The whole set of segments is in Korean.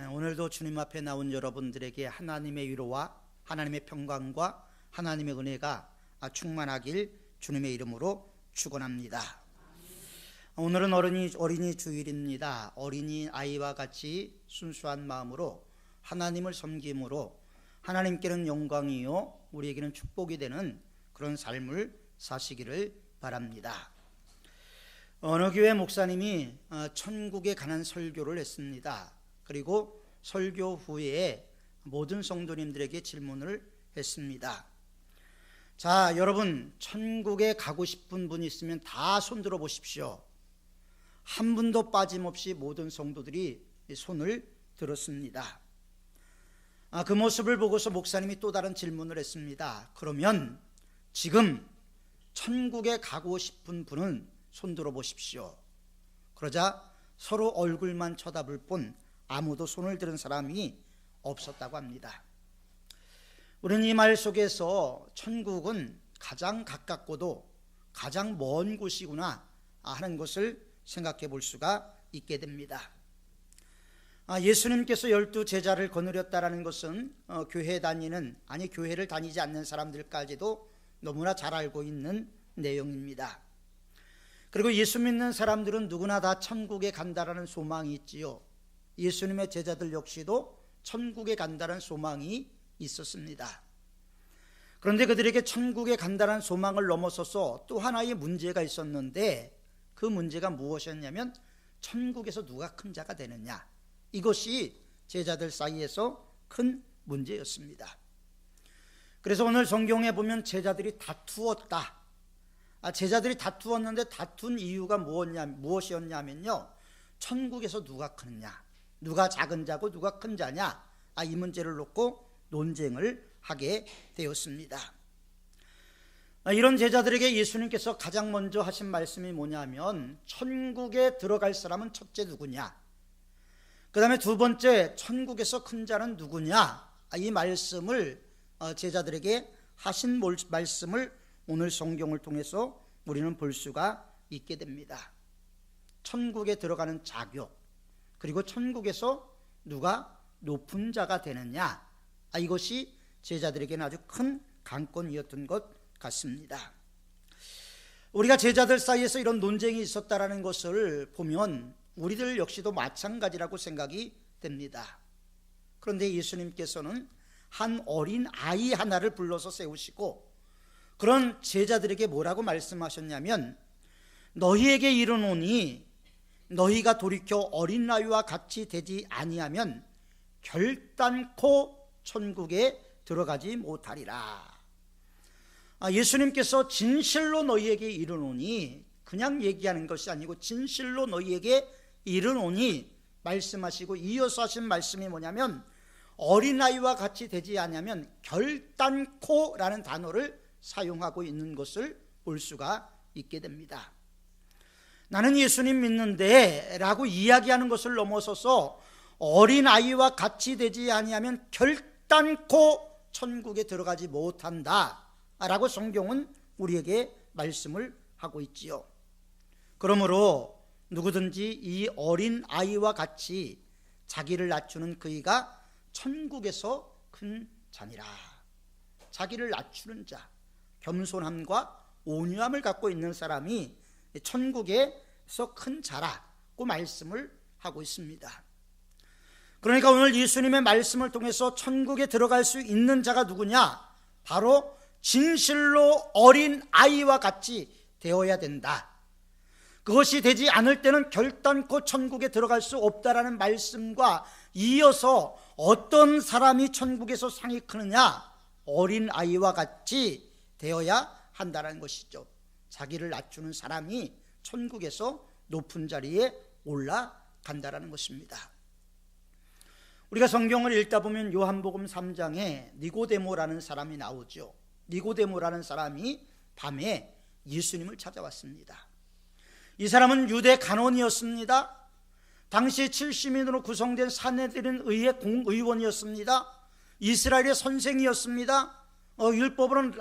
오늘도 주님 앞에 나온 여러분들에게 하나님의 위로와 하나님의 평강과 하나님의 은혜가 충만하길 주님의 이름으로 축원합니다. 오늘은 어린이 주일입니다. 어린이 아이와 같이 순수한 마음으로 하나님을 섬김으로 하나님께는 영광이요 우리에게는 축복이 되는 그런 삶을 사시기를 바랍니다. 어느 교회 목사님이 천국에 관한 설교를 했습니다. 그리고 설교 후에 모든 성도님들에게 질문을 했습니다. 자, 여러분, 천국에 가고 싶은 분이 있으면 다 손들어 보십시오. 한 분도 빠짐없이 모든 성도들이 손을 들었습니다. 그 모습을 보고서 목사님이 또 다른 질문을 했습니다. 그러면 지금 천국에 가고 싶은 분은 손들어 보십시오. 그러자 서로 얼굴만 쳐다볼 뿐 아무도 손을 들은 사람이 없었다고 합니다. 우리는 이 말 속에서 천국은 가장 가깝고도 가장 먼 곳이구나 하는 것을 생각해 볼 수가 있게 됩니다. 예수님께서 12 제자를 거느렸다라는 것은 교회를 다니지 않는 사람들까지도 너무나 잘 알고 있는 내용입니다. 그리고 예수 믿는 사람들은 누구나 다 천국에 간다라는 소망이 있지요. 예수님의 제자들 역시도 천국에 간다는 소망이 있었습니다. 그런데 그들에게 천국에 간다는 소망을 넘어서서 또 하나의 문제가 있었는데 그 문제가 무엇이었냐면 천국에서 누가 큰 자가 되느냐, 이것이 제자들 사이에서 큰 문제였습니다. 그래서 오늘 성경에 보면 제자들이 다투었다. 제자들이 다투었는데 다툰 이유가 무엇이었냐면요, 천국에서 누가 크느냐, 누가 작은 자고 누가 큰 자냐, 이 문제를 놓고 논쟁을 하게 되었습니다. 이런 제자들에게 예수님께서 가장 먼저 하신 말씀이 뭐냐면 천국에 들어갈 사람은 첫째 누구냐, 그 다음에 두 번째 천국에서 큰 자는 누구냐, 이 말씀을 제자들에게 하신 말씀을 오늘 성경을 통해서 우리는 볼 수가 있게 됩니다. 천국에 들어가는 자격, 그리고 천국에서 누가 높은 자가 되느냐, 이것이 제자들에게는 아주 큰 관건이었던 것 같습니다. 우리가 제자들 사이에서 이런 논쟁이 있었다라는 것을 보면 우리들 역시도 마찬가지라고 생각이 됩니다. 그런데 예수님께서는 한 어린 아이 하나를 불러서 세우시고 그런 제자들에게 뭐라고 말씀하셨냐면 너희에게 이르노니 너희가 돌이켜 어린 아이와 같이 되지 아니하면 결단코 천국에 들어가지 못하리라. 예수님께서 진실로 너희에게 이르노니, 그냥 얘기하는 것이 아니고 진실로 너희에게 이르노니 말씀하시고 이어서 하신 말씀이 뭐냐면 어린아이와 같이 되지 않으면 결단코 라는 단어를 사용하고 있는 것을 볼 수가 있게 됩니다. 나는 예수님 믿는데 라고 이야기하는 것을 넘어서서 어린아이와 같이 되지 아니하면 결단코 천국에 들어가지 못한다 라고 성경은 우리에게 말씀을 하고 있지요. 그러므로 누구든지 이 어린아이와 같이 자기를 낮추는 그이가 천국에서 큰 자니라. 자기를 낮추는 자, 겸손함과 온유함을 갖고 있는 사람이 천국에서 큰 자라고 말씀을 하고 있습니다. 그러니까 오늘 예수님의 말씀을 통해서 천국에 들어갈 수 있는 자가 누구냐? 바로 진실로 어린 아이와 같이 되어야 된다. 그것이 되지 않을 때는 결단코 천국에 들어갈 수 없다라는 말씀과 이어서 어떤 사람이 천국에서 상이 크느냐? 어린 아이와 같이 되어야 한다는 것이죠. 자기를 낮추는 사람이 천국에서 높은 자리에 올라간다는 것입니다. 우리가 성경을 읽다 보면 요한복음 3장에 니고데모라는 사람이 나오죠. 니고데모라는 사람이 밤에 예수님을 찾아왔습니다. 이 사람은 유대 간원이었습니다. 당시 70인으로 구성된 산헤드린 의회 공의원이었습니다. 이스라엘의 선생이었습니다. 율법으로는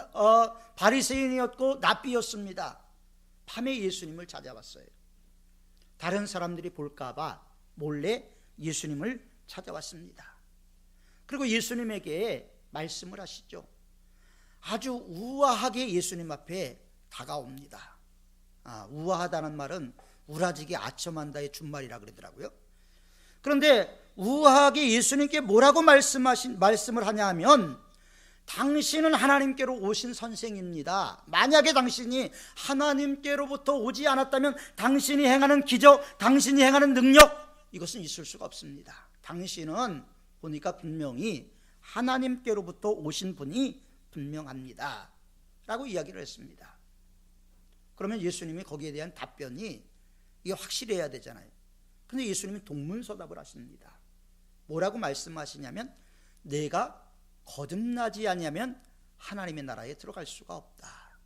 바리새인이었고 납비였습니다. 밤에 예수님을 찾아왔어요. 다른 사람들이 볼까 봐 몰래 예수님을 찾아왔습니다. 그리고 예수님에게 말씀을 하시죠. 아주 우아하게 예수님 앞에 다가옵니다. 우아하다는 말은 우라지게 아첨한다의 준말이라 그러더라고요. 그런데 우아하게 예수님께 뭐라고 말씀을 하냐 하면, 당신은 하나님께로 오신 선생입니다. 만약에 당신이 하나님께로부터 오지 않았다면 당신이 행하는 기적, 당신이 행하는 능력, 이것은 있을 수가 없습니다. 당신은 보니까 분명히 하나님께로부터 오신 분이 분명합니다 라고 이야기를 했습니다. 그러면 예수님이 거기에 대한 답변이 이게 확실해야 되잖아요. 그런데 예수님이 동문서답을 하십니다. 뭐라고 말씀하시냐면, 내가 거듭나지 아니하면 하나님의 나라에 들어갈 수가 없다.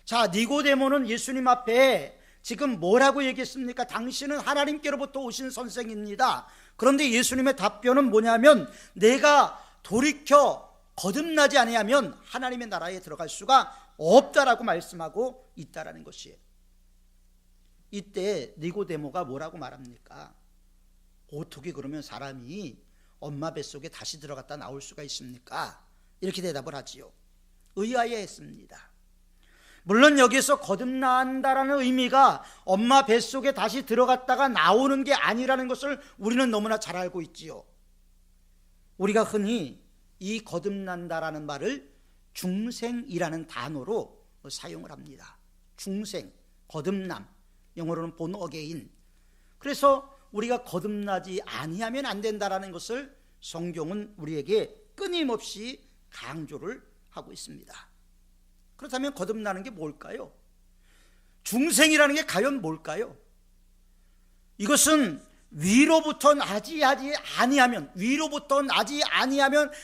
자, 니고데모는 예수님 앞에 지금 뭐라고 얘기했습니까? 당신은 하나님께로부터 오신 선생입니다. 그런데 예수님의 답변은 뭐냐면, 내가 돌이켜 거듭나지 아니하면 하나님의 나라에 들어갈 수가 없다라고 말씀하고 있다라는 것이에요. 이때 니고데모가 뭐라고 말합니까? 어떻게 그러면 사람이 엄마 뱃속에 다시 들어갔다 나올 수가 있습니까? 이렇게 대답을 하지요. 의아해했습니다. 물론 여기서 거듭난다라는 의미가 엄마 뱃속에 다시 들어갔다가 나오는 게 아니라는 것을 우리는 너무나 잘 알고 있지요. 우리가 흔히 이 거듭난다라는 말을 중생이라는 단어로 사용을 합니다. 중생, 거듭남, 영어로는 born again. 그래서 우리가 거듭나지 아니하면 안 된다라는 것을 성경은 우리에게 끊임없이 강조를 하고 있습니다. 그렇다면 거듭나는 게 뭘까요? 중생이라는 게 과연 뭘까요? 이것은 위로부터 나지 아니하면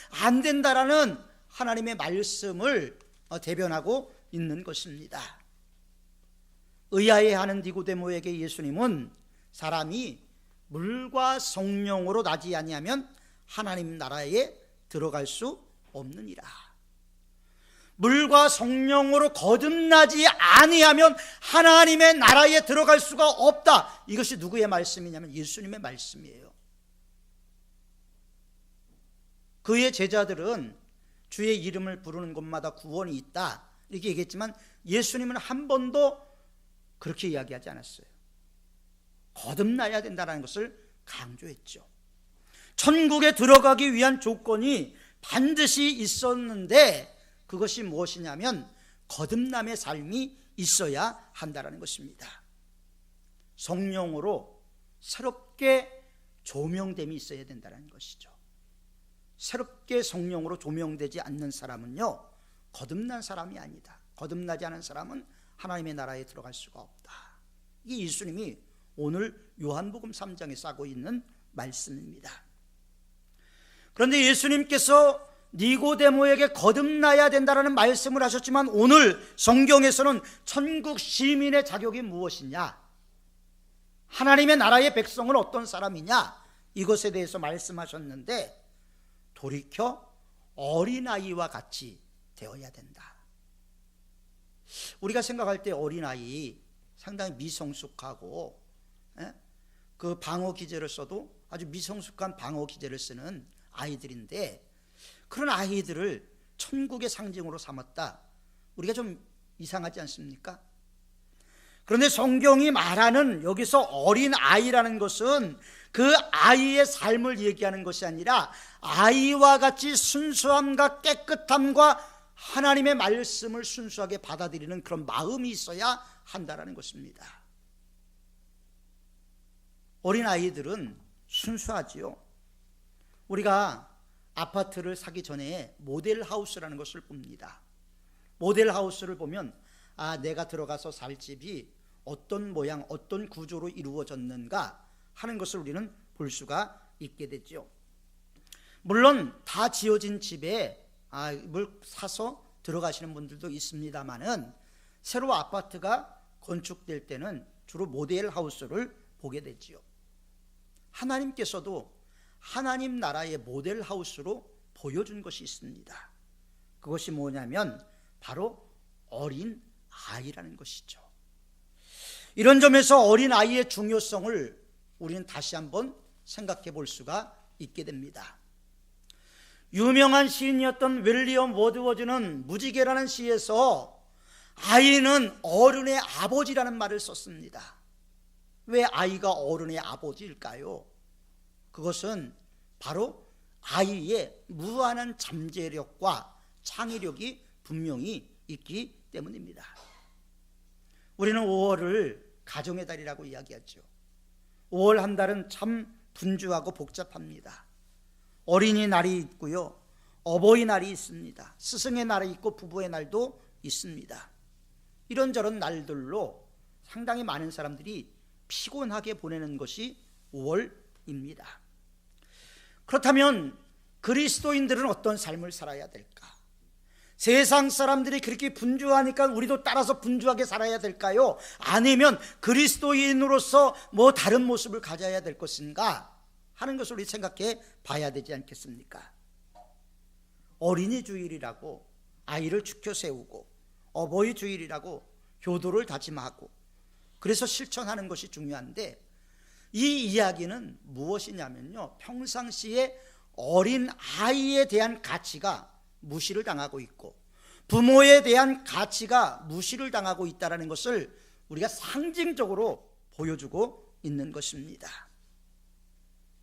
안 된다라는 하나님의 말씀을 대변하고 있는 것입니다. 의아해하는 니고데모에게 예수님은, 사람이 물과 성령으로 나지 아니하면 하나님 나라에 들어갈 수 없느니라. 물과 성령으로 거듭나지 아니하면 하나님의 나라에 들어갈 수가 없다. 이것이 누구의 말씀이냐면 예수님의 말씀이에요. 그의 제자들은 주의 이름을 부르는 곳마다 구원이 있다 이렇게 얘기했지만, 예수님은 한 번도 그렇게 이야기하지 않았어요. 거듭나야 된다는 것을 강조했죠. 천국에 들어가기 위한 조건이 반드시 있었는데, 그것이 무엇이냐면 거듭남의 삶이 있어야 한다는 것입니다. 성령으로 새롭게 조명됨이 있어야 된다는 것이죠. 새롭게 성령으로 조명되지 않는 사람은요, 거듭난 사람이 아니다. 거듭나지 않은 사람은 하나님의 나라에 들어갈 수가 없다. 이게 예수님이 오늘 요한복음 3장에 싸고 있는 말씀입니다. 그런데 예수님께서 니고데모에게 거듭나야 된다는 말씀을 하셨지만, 오늘 성경에서는 천국 시민의 자격이 무엇이냐, 하나님의 나라의 백성은 어떤 사람이냐, 이것에 대해서 말씀하셨는데, 돌이켜 어린아이와 같이 되어야 된다. 우리가 생각할 때 어린아이 상당히 미성숙하고, 그 방어 기제를 써도 아주 미성숙한 방어 기제를 쓰는 아이들인데, 그런 아이들을 천국의 상징으로 삼았다. 우리가 좀 이상하지 않습니까? 그런데 성경이 말하는 여기서 어린 아이라는 것은 그 아이의 삶을 얘기하는 것이 아니라, 아이와 같이 순수함과 깨끗함과 하나님의 말씀을 순수하게 받아들이는 그런 마음이 있어야 한다는 것입니다. 어린 아이들은 순수하지요. 우리가 아파트를 사기 전에 모델하우스라는 것을 봅니다. 모델하우스를 보면, 내가 들어가서 살 집이 어떤 모양, 어떤 구조로 이루어졌는가 하는 것을 우리는 볼 수가 있게 되죠. 물론 다 지어진 집에 뭘 사서 들어가시는 분들도 있습니다만은, 새로 아파트가 건축될 때는 주로 모델하우스를 보게 되지요. 하나님께서도 하나님 나라의 모델하우스로 보여준 것이 있습니다. 그것이 뭐냐면 바로 어린 아이라는 것이죠. 이런 점에서 어린 아이의 중요성을 우리는 다시 한번 생각해 볼 수가 있게 됩니다. 유명한 시인이었던 윌리엄 워드워즈는 무지개라는 시에서 아이는 어른의 아버지라는 말을 썼습니다. 왜 아이가 어른의 아버지일까요? 그것은 바로 아이의 무한한 잠재력과 창의력이 분명히 있기 때문입니다. 우리는 5월을 가정의 달이라고 이야기하죠. 5월 한 달은 참 분주하고 복잡합니다. 어린이날이 있고요, 어버이날이 있습니다. 스승의 날이 있고 부부의 날도 있습니다. 이런저런 날들로 상당히 많은 사람들이 피곤하게 보내는 것이 5월입니다. 그렇다면 그리스도인들은 어떤 삶을 살아야 될까? 세상 사람들이 그렇게 분주하니까 우리도 따라서 분주하게 살아야 될까요? 아니면 그리스도인으로서 뭐 다른 모습을 가져야 될 것인가 하는 것을 우리 생각해 봐야 되지 않겠습니까? 어린이 주일이라고 아이를 죽여 세우고, 어버이 주일이라고 효도를 다짐하고, 그래서 실천하는 것이 중요한데, 이 이야기는 무엇이냐면요, 평상시에 어린 아이에 대한 가치가 무시를 당하고 있고 부모에 대한 가치가 무시를 당하고 있다는 것을 우리가 상징적으로 보여주고 있는 것입니다.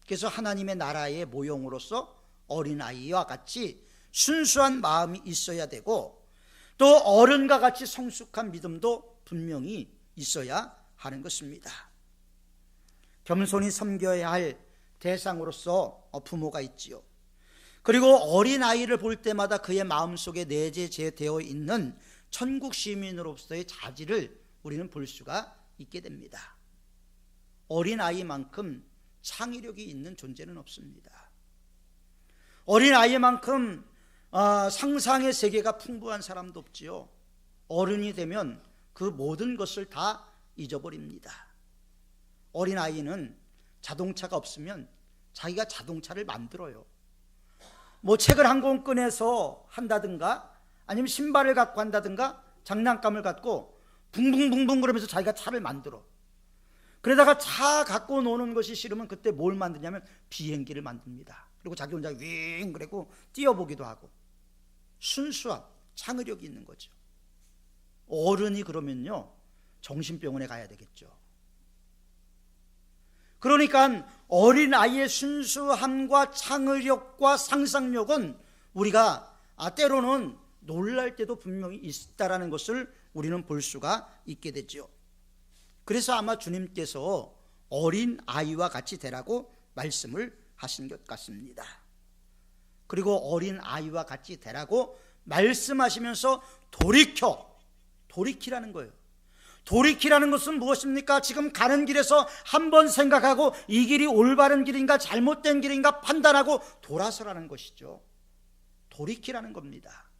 그래서 하나님의 나라의 모형으로서 어린아이와 같이 순수한 마음이 있어야 되고, 또 어른과 같이 성숙한 믿음도 분명히 있어야 하는 것입니다. 겸손히 섬겨야 할 대상으로서 부모가 있지요. 그리고 어린아이를 볼 때마다 그의 마음속에 내재되어 있는 천국 시민으로서의 자질을 우리는 볼 수가 있게 됩니다. 어린아이만큼 창의력이 있는 존재는 없습니다. 어린아이만큼 상상의 세계가 풍부한 사람도 없지요. 어른이 되면 그 모든 것을 다 잊어버립니다. 어린아이는 자동차가 없으면 자기가 자동차를 만들어요. 뭐 책을 한 권 꺼내서 한다든가, 아니면 신발을 갖고 한다든가, 장난감을 갖고 붕붕붕붕 그러면서 자기가 차를 만들어. 그러다가 차 갖고 노는 것이 싫으면 그때 뭘 만드냐면 비행기를 만듭니다. 그리고 자기 혼자 윙 그리고 뛰어보기도 하고. 순수한 창의력이 있는 거죠. 어른이 그러면요, 정신병원에 가야 되겠죠. 그러니까 어린아이의 순수함과 창의력과 상상력은 우리가 때로는 놀랄 때도 분명히 있다라는 것을 우리는 볼 수가 있게 되죠. 그래서 아마 주님께서 어린아이와 같이 되라고 말씀을 하신 것 같습니다. 그리고 어린아이와 같이 되라고 말씀하시면서 돌이키라는 거예요. 돌이키라는 것은 무엇입니까? 지금 가는 길에서 한번 생각하고 이 길이 올바른 길인가 잘못된 길인가 판단하고 돌아서라는 것이죠. 돌이키라는 겁니다.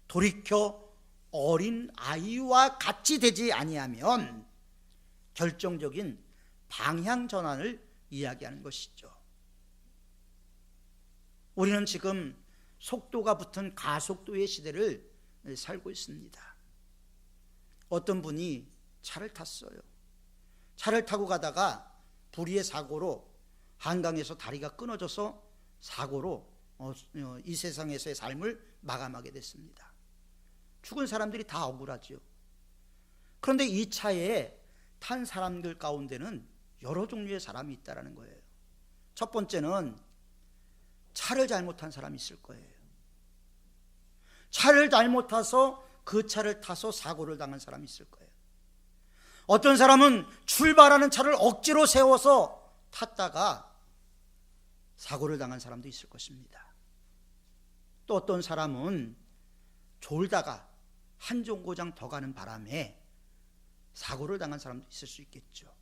돌이켜 어린아이와 같이 되지 아니하면 결정적인 방향 전환을 이야기하는 것이죠. 우리는 지금 속도가 붙은 가속도의 시대를 살고 있습니다. 어떤 분이 차를 탔어요. 차를 타고 가다가 불의의 사고로 한강에서 다리가 끊어져서 사고로 이 세상에서의 삶을 마감하게 됐습니다. 죽은 사람들이 다 억울하죠. 그런데 이 차에 탄 사람들 가운데는 여러 종류의 사람이 있다는 거예요. 첫 번째는 차를 잘못한 사람이 있을 거예요. 차를 잘못 타서 그 차를 타서 사고를 당한 사람이 있을 거예요. 어떤 사람은 출발하는 차를 억지로 세워서 탔다가 사고를 당한 사람도 있을 것입니다. 또 어떤 사람은 졸다가 한 정거장 더 가는 바람에 사고를 당한 사람도 있을 수 있겠죠.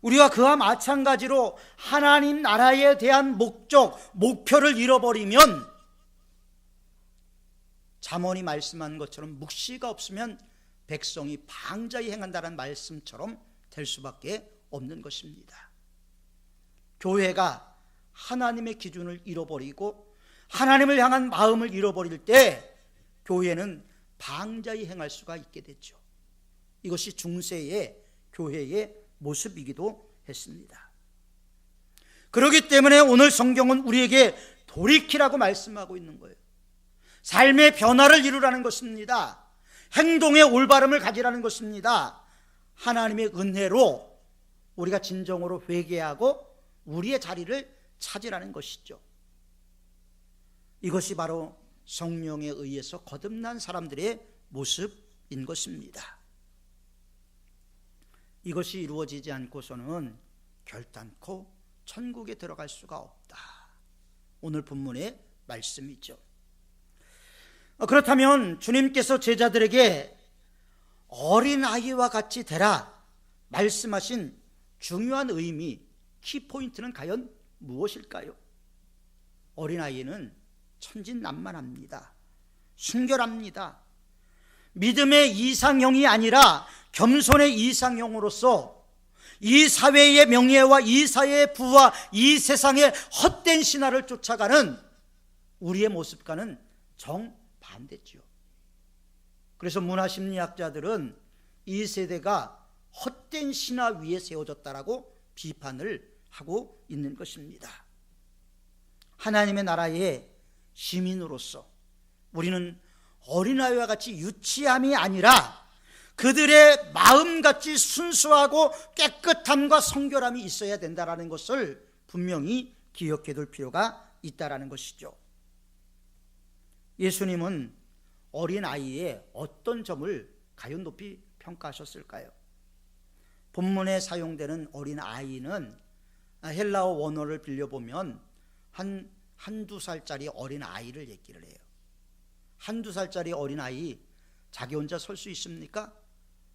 우리가 그와 마찬가지로 하나님 나라에 대한 목표를 잃어버리면 잠언이 말씀한 것처럼 묵시가 없으면 백성이 방자히 행한다는 말씀처럼 될 수밖에 없는 것입니다. 교회가 하나님의 기준을 잃어버리고 하나님을 향한 마음을 잃어버릴 때 교회는 방자히 행할 수가 있게 되죠. 이것이 중세의 교회의 모습이기도 했습니다. 그렇기 때문에 오늘 성경은 우리에게 돌이키라고 말씀하고 있는 거예요. 삶의 변화를 이루라는 것입니다. 행동의 올바름을 가지라는 것입니다. 하나님의 은혜로 우리가 진정으로 회개하고 우리의 자리를 찾으라는 것이죠. 이것이 바로 성령에 의해서 거듭난 사람들의 모습인 것입니다. 이것이 이루어지지 않고서는 결단코 천국에 들어갈 수가 없다. 오늘 본문의 말씀이죠. 그렇다면 주님께서 제자들에게 어린아이와 같이 되라 말씀하신 중요한 의미, 키포인트는 과연 무엇일까요? 어린아이는 천진난만합니다. 순결합니다. 믿음의 이상형이 아니라 겸손의 이상형으로서 이 사회의 명예와 이 사회의 부와 이 세상의 헛된 신화를 쫓아가는 우리의 모습과는 정반대죠. 그래서 문화심리학자들은 이 세대가 헛된 신화 위에 세워졌다라고 비판을 하고 있는 것입니다. 하나님의 나라의 시민으로서 우리는 어린아이와 같이 유치함이 아니라 그들의 마음같이 순수하고 깨끗함과 성결함이 있어야 된다는 것을 분명히 기억해 둘 필요가 있다는 것이죠. 예수님은 어린아이의 어떤 점을 과연 높이 평가하셨을까요? 본문에 사용되는 어린아이는 헬라어 원어를 빌려보면 한두 살짜리 어린아이를 얘기를 해요. 한두 살짜리 어린아이 자기 혼자 설 수 있습니까?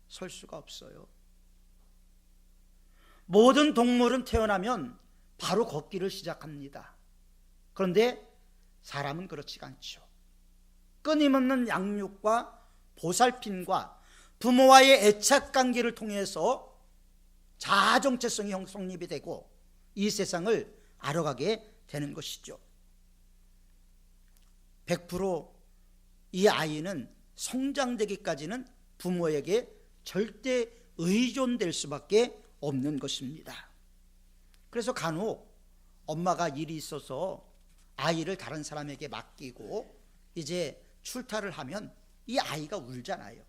설 수가 없어요. 모든 동물은 태어나면 바로 걷기를 시작합니다. 그런데 사람은 그렇지가 않죠. 끊임없는 양육과 보살핌과 부모와의 애착관계를 통해서 자아 정체성이 성립이 되고 이 세상을 알아가게 되는 것이죠. 100% 이 아이는 성장되기까지는 부모에게 절대 의존될 수밖에 없는 것입니다. 그래서 간혹 엄마가 일이 있어서 아이를 다른 사람에게 맡기고 이제 출타를 하면 이 아이가 울잖아요.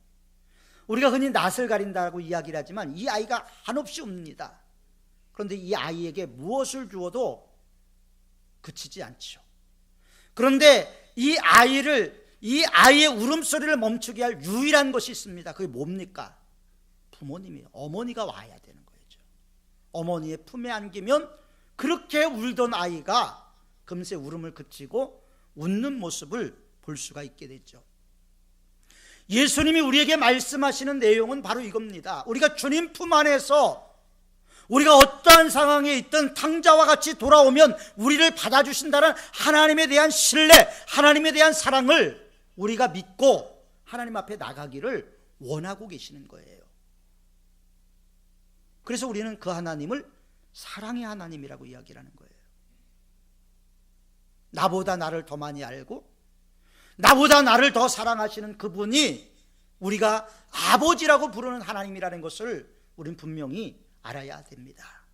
우리가 흔히 낯을 가린다고 이야기를 하지만 이 아이가 한없이 웁니다. 그런데 이 아이에게 무엇을 주어도 그치지 않죠. 그런데 이 아이의 울음소리를 멈추게 할 유일한 것이 있습니다. 그게 뭡니까? 부모님이에요. 어머니가 와야 되는 거죠. 어머니의 품에 안기면 그렇게 울던 아이가 금세 울음을 그치고 웃는 모습을 볼 수가 있게 되죠. 예수님이 우리에게 말씀하시는 내용은 바로 이겁니다. 우리가 주님 품 안에서 우리가 어떠한 상황에 있든 탕자와 같이 돌아오면 우리를 받아주신다는 하나님에 대한 신뢰, 하나님에 대한 사랑을 우리가 믿고 하나님 앞에 나가기를 원하고 계시는 거예요. 그래서 우리는 그 하나님을 사랑의 하나님이라고 이야기를 하는 거예요. 나보다 나를 더 많이 알고 나보다 나를 더 사랑하시는 그분이 우리가 아버지라고 부르는 하나님이라는 것을 우리는 분명히 알아야 됩니다.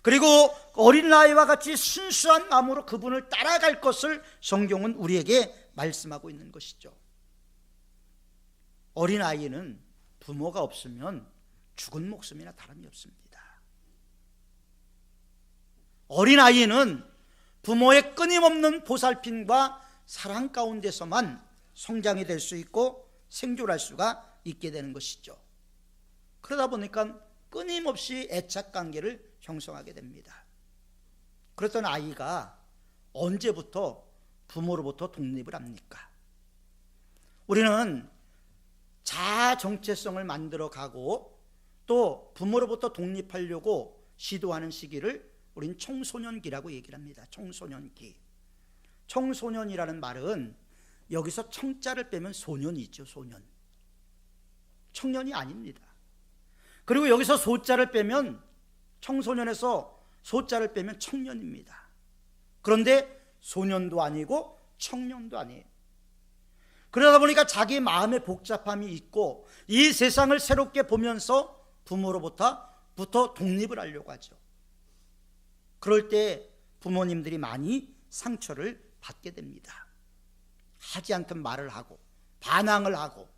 그리고 어린아이와 같이 순수한 마음으로 그분을 따라갈 것을 성경은 우리에게 말씀하고 있는 것이죠. 어린아이는 부모가 없으면 죽은 목숨이나 다름이 없습니다. 어린아이는 부모의 끊임없는 보살핌과 사랑 가운데서만 성장이 될 수 있고 생존할 수가 있게 되는 것이죠. 그러다 보니까 끊임없이 애착관계를 형성하게 됩니다. 그랬던 아이가 언제부터 부모로부터 독립을 합니까? 우리는 자아 정체성을 만들어가고 또 부모로부터 독립하려고 시도하는 시기를 우린 청소년기라고 얘기를 합니다. 청소년기. 청소년이라는 말은 여기서 청자를 빼면 소년이죠. 소년. 청년이 아닙니다. 그리고 여기서 소자를 빼면 청소년에서 소자를 빼면 청년입니다. 그런데 소년도 아니고 청년도 아니에요. 그러다 보니까 자기 마음의 복잡함이 있고 이 세상을 새롭게 보면서 부모로부터 독립을 하려고 하죠. 그럴 때 부모님들이 많이 상처를 받게 됩니다. 하지 않던 말을 하고 반항을 하고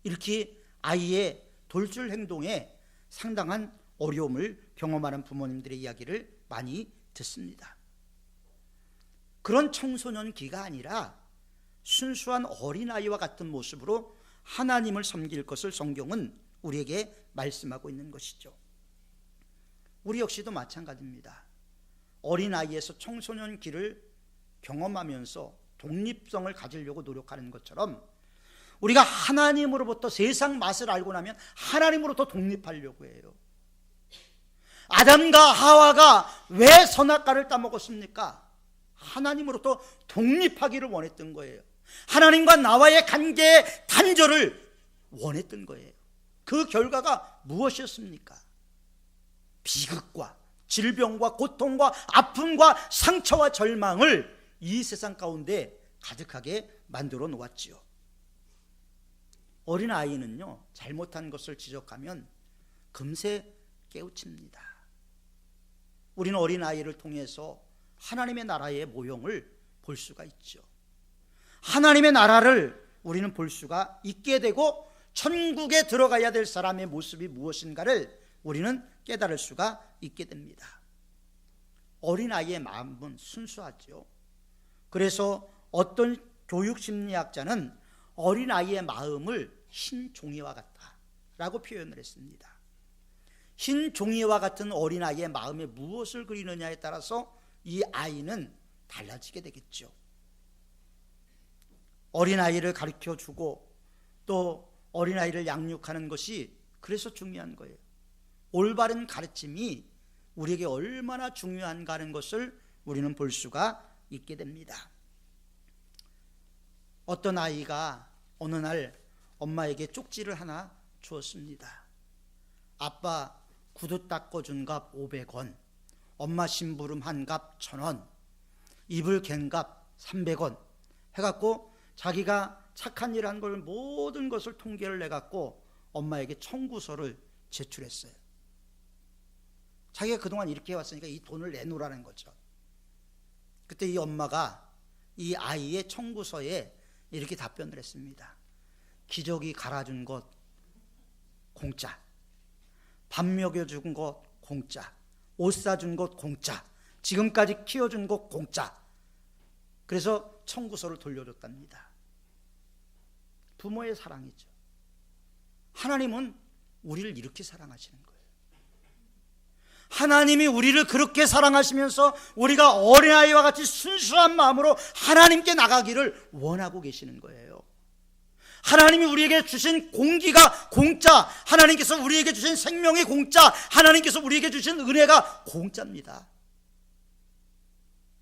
이렇게 아이의 돌출 행동에 상당한 어려움을 경험하는 부모님들의 이야기를 많이 듣습니다. 그런 청소년기가 아니라 순수한 어린아이와 같은 모습으로 하나님을 섬길 것을 성경은 우리에게 말씀하고 있는 것이죠. 우리 역시도 마찬가지입니다. 어린아이에서 청소년기를 경험하면서 독립성을 가지려고 노력하는 것처럼 우리가 하나님으로부터 세상 맛을 알고 나면 하나님으로부터 독립하려고 해요. 아담과 하와가 왜 선악과를 따먹었습니까? 하나님으로부터 독립하기를 원했던 거예요. 하나님과 나와의 관계의 단절을 원했던 거예요. 그 결과가 무엇이었습니까? 비극과 질병과 고통과 아픔과 상처와 절망을 이 세상 가운데 가득하게 만들어 놓았지요. 어린아이는요, 잘못한 것을 지적하면 금세 깨우칩니다. 우리는 어린아이를 통해서 하나님의 나라의 모형을 볼 수가 있죠. 하나님의 나라를 우리는 볼 수가 있게 되고 천국에 들어가야 될 사람의 모습이 무엇인가를 우리는 깨달을 수가 있게 됩니다. 어린아이의 마음은 순수하죠. 그래서 어떤 교육심리학자는 어린아이의 마음을 흰 종이와 같다라고 표현을 했습니다. 흰 종이와 같은 어린아이의 마음에 무엇을 그리느냐에 따라서 이 아이는 달라지게 되겠죠. 어린아이를 가르쳐주고 또 어린아이를 양육하는 것이 그래서 중요한 거예요. 올바른 가르침이 우리에게 얼마나 중요한가 하는 것을 우리는 볼 수가 있게 됩니다. 어떤 아이가 어느 날 엄마에게 쪽지를 하나 주었습니다. 아빠 구두 닦아준 값 500원, 엄마 심부름 한 값 1000원, 이불 갠 값 300원 해갖고 자기가 착한 일 한 걸 모든 것을 통계를 내갖고 엄마에게 청구서를 제출했어요. 자기가 그동안 이렇게 해왔으니까 이 돈을 내놓으라는 거죠. 그때 이 엄마가 이 아이의 청구서에 이렇게 답변을 했습니다. 기저귀 갈아준 것 공짜, 밥 먹여준 것 공짜, 옷 사준 것 공짜, 지금까지 키워준 것 공짜. 그래서 청구서를 돌려줬답니다. 부모의 사랑이죠. 하나님은 우리를 이렇게 사랑하시는 거예요. 하나님이 우리를 그렇게 사랑하시면서 우리가 어린아이와 같이 순수한 마음으로 하나님께 나가기를 원하고 계시는 거예요. 하나님이 우리에게 주신 공기가 공짜, 하나님께서 우리에게 주신 생명이 공짜, 하나님께서 우리에게 주신 은혜가 공짜입니다.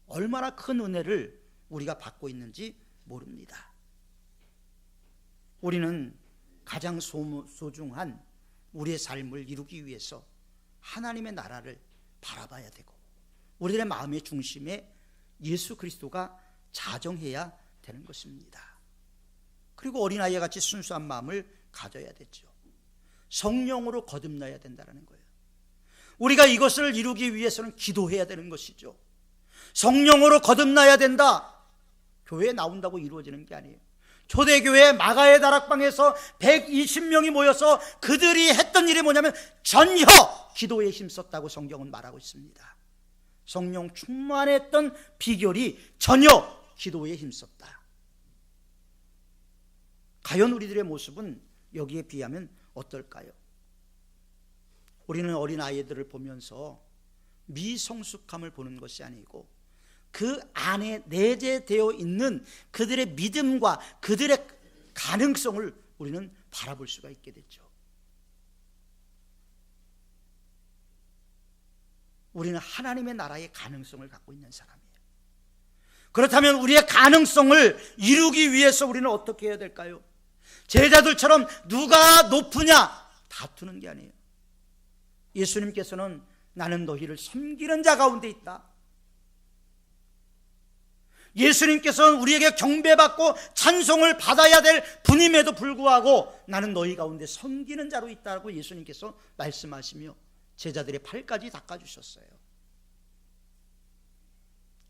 얼마나 큰 은혜를 우리가 받고 있는지 모릅니다. 우리는 가장 소중한 우리의 삶을 이루기 위해서 하나님의 나라를 바라봐야 되고 우리의 마음의 중심에 예수 그리스도가 자정해야 되는 것입니다. 그리고 어린아이와 같이 순수한 마음을 가져야 되죠. 성령으로 거듭나야 된다는 거예요. 우리가 이것을 이루기 위해서는 기도해야 되는 것이죠. 성령으로 거듭나야 된다. 교회에 나온다고 이루어지는 게 아니에요. 초대교회 마가의 다락방에서 120명이 모여서 그들이 했던 일이 뭐냐면 전혀 기도에 힘썼다고 성경은 말하고 있습니다. 성령 충만했던 비결이 전혀 기도에 힘썼다. 과연 우리들의 모습은 여기에 비하면 어떨까요? 우리는 어린아이들을 보면서 미성숙함을 보는 것이 아니고 그 안에 내재되어 있는 그들의 믿음과 그들의 가능성을 우리는 바라볼 수가 있게 됐죠. 우리는 하나님의 나라의 가능성을 갖고 있는 사람이에요. 그렇다면 우리의 가능성을 이루기 위해서 우리는 어떻게 해야 될까요? 제자들처럼 누가 높으냐 다투는 게 아니에요. 예수님께서는 나는 너희를 섬기는 자 가운데 있다. 예수님께서는 우리에게 경배받고 찬송을 받아야 될 분임에도 불구하고 나는 너희 가운데 섬기는 자로 있다고 예수님께서 말씀하시며 제자들의 팔까지 닦아주셨어요.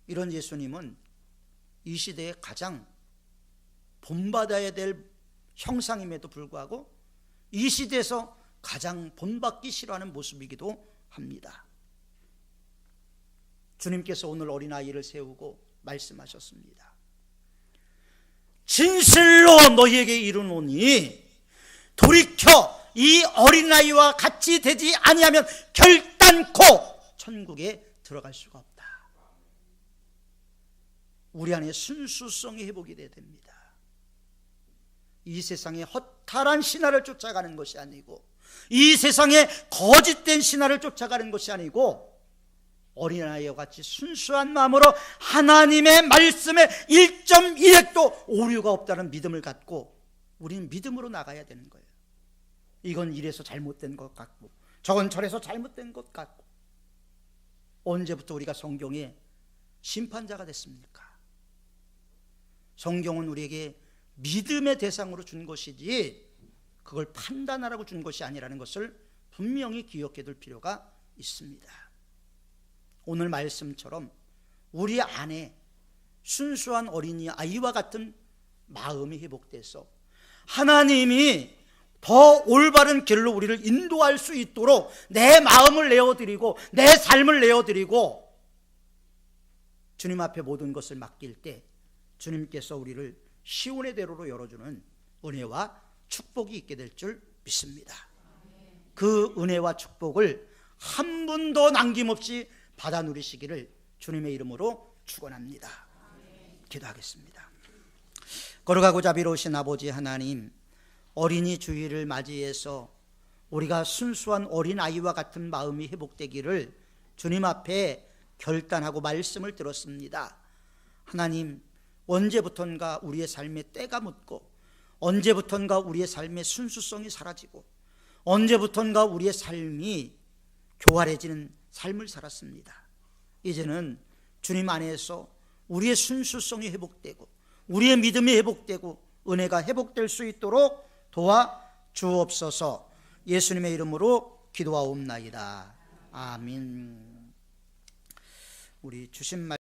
이런 예수님은 이 시대에 가장 본받아야 될 형상임에도 불구하고 이 시대에서 가장 본받기 싫어하는 모습이기도 합니다. 주님께서 오늘 어린아이를 세우고 말씀하셨습니다. 진실로 너희에게 이르노니 돌이켜 이 어린아이와 같이 되지 아니하면 결단코 천국에 들어갈 수가 없다. 우리 안에 순수성이 회복이 돼야 됩니다. 이 세상에 허탈한 신화를 쫓아가는 것이 아니고 이 세상에 거짓된 신화를 쫓아가는 것이 아니고 어린아이와 같이 순수한 마음으로 하나님의 말씀에 1.1핵도 오류가 없다는 믿음을 갖고 우리는 믿음으로 나가야 되는 거예요. 이건 이래서 잘못된 것 같고 저건 저래서 잘못된 것 같고. 언제부터 우리가 성경의 심판자가 됐습니까? 성경은 우리에게 믿음의 대상으로 준 것이지 그걸 판단하라고 준 것이 아니라는 것을 분명히 기억해 둘 필요가 있습니다. 오늘 말씀처럼 우리 안에 순수한 어린이 아이와 같은 마음이 회복돼서 하나님이 더 올바른 길로 우리를 인도할 수 있도록 내 마음을 내어드리고 내 삶을 내어드리고 주님 앞에 모든 것을 맡길 때 주님께서 우리를 시온의 대로로 열어주는 은혜와 축복이 있게 될 줄 믿습니다. 그 은혜와 축복을 한 분도 남김없이 받아 누리시기를 주님의 이름으로 축원합니다. 기도하겠습니다. 거룩하고 자비로우신 아버지 하나님, 어린이 주일을 맞이해서 우리가 순수한 어린아이와 같은 마음이 회복되기를 주님 앞에 결단하고 말씀을 들었습니다. 하나님, 언제부턴가 우리의 삶에 때가 묻고 언제부턴가 우리의 삶의 순수성이 사라지고 언제부턴가 우리의 삶이 교활해지는 삶을 살았습니다. 이제는 주님 안에서 우리의 순수성이 회복되고 우리의 믿음이 회복되고 은혜가 회복될 수 있도록 도와 주옵소서. 예수님의 이름으로 기도하옵나이다. 아멘. 우리 주신 말